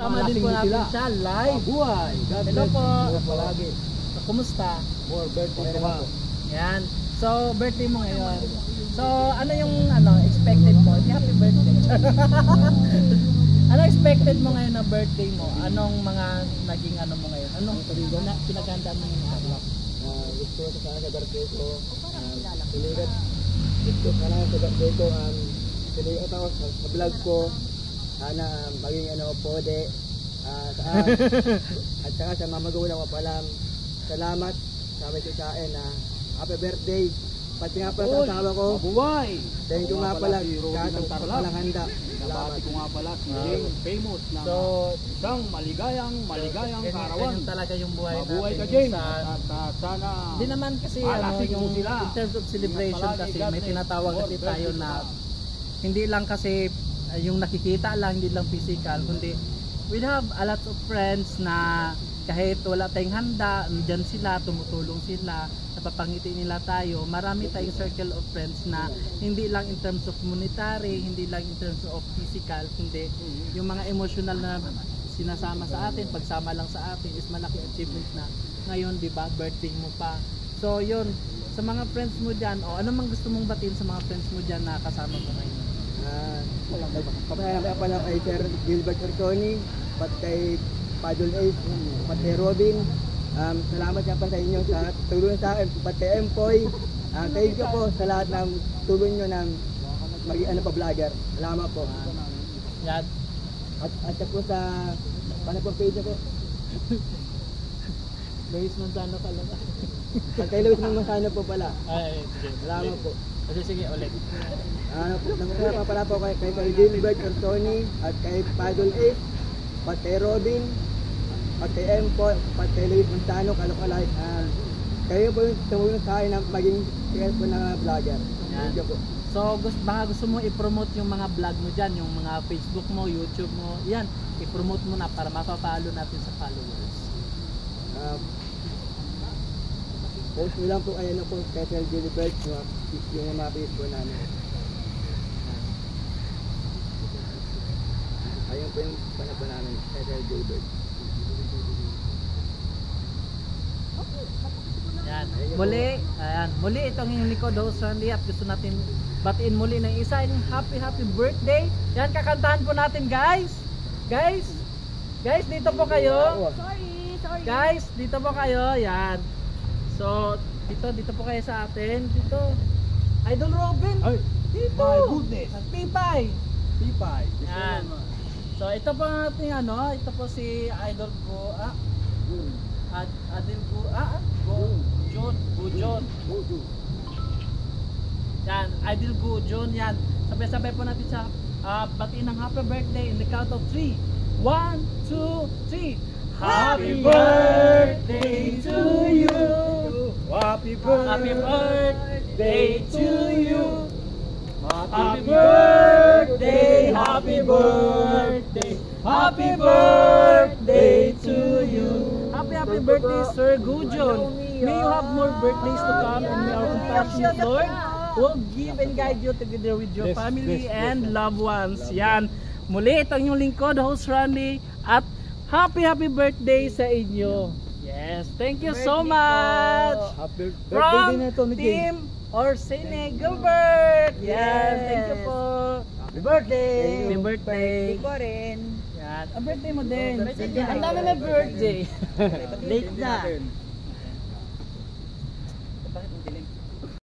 Tama din po natin siya live. Buhay. Hello po. Palagi. So, kumusta? More birthday naman po. Yan. So, birthday mo ngayon. So, ano yung expected mo? Happy birthday. Ano expected mo ngayon na birthday mo? Anong mga naging mo ngayon? Anong pinaghandaan mo yung araw? Gusto ko sana sa birthday ko. Piligat. Gusto ko sana sa birthday ko. Piligat ako sa vlog ko. Sana maging pwede. At saka sa mga magulang ko palang salamat sa may sikain na happy birthday. Pati nga pala sa asawa ko. Mabuhay! Thank you nga pala sa palang handa. Nabati ko nga pala si famous na isang maligayang karawan. Ganyan talaga yung buhay natin. Mabuhay ka, James. At sana hindi naman kasi yung in terms of celebration kasi may tinatawag kasi tayo na hindi lang kasi yung nakikita lang, hindi lang physical, kundi we have a lot of friends na kahit wala tayong handa, nandyan sila, tumutulong sila, napapangiti nila tayo. Marami tayong circle of friends na hindi lang in terms of monetary, hindi lang in terms of physical, kundi yung mga emotional na sinasama sa atin, pagsama lang sa atin is malaking achievement na ngayon, di ba, birthday mo pa. So yun, sa mga friends mo dyan, o ano mang gusto mong batiin sa mga friends mo dyan na kasama mo ngayon? Papayaan pala kay Sir Gilbert Ortoni, pat kay Padol Ace, pat kay Robin. Salamat nga pa sa inyo sa tulong sa akin, pat kay Empoy. Thank you po sa lahat ng tulong nyo ng maging vlogger. Salamat po. Yan. At po sa po page po. Luis Manzano ka lang. At kay Luis Manzano po pala. Ay, sige. Salamat po. Kasi sige, ulit. Nangunguna pala po kay Gilbert Ortoni at kay Padol Ace, pat kay Robin, pat kay Empo, pat kay Luis Manzano, kalukalay. Kayo po yung tumulong sa akin na maging sikat po na vlogger. Thank you po. So baka gusto mo i-promote yung mga vlog mo dyan, yung mga Facebook mo, YouTube mo, yan, i-promote mo na para mapapalo natin sa followers. Post nyo lang po po kay Sir Gilbert yung mga page po namin. Ayun po yung panap namin kay Sir Gilbert. Yan. Muli itong yung likod host Randy at gusto natin batiin muli ng isang happy birthday. Yan, kakantahan po natin guys. Guys, dito po kayo. Sorry. Guys, dito po kayo. Yan. So, dito po kayo sa atin. Dito. Idol Robin. Ay, dito. my goodness. Pipay. Pipay. Yan. So, ito po ang ating ito po si Idol Go. Adil Go. John. Yan, Idol Go John. Yan. Sabay-sabay po natin sa batiin ng happy birthday in the count of 3. 1, 2, 3. Happy birthday to you. Happy birthday to you. Happy birthday, happy birthday, happy birthday to you. Happy birthday, Sir Gujon. May you have more birthdays to come, and may our compassionate Lord will give and guide you together with your family and loved ones. Yan. Muli, ito yung lingkod, host Randy, at happy birthday sa inyo. Yes, thank you so much. Happy birthday From din ito, Team Orsine Gilbert. Yes, thank you po. Happy birthday! Happy birthday. Ko rin. Yan, ang birthday mo din. Ang dami na birthday. Late na.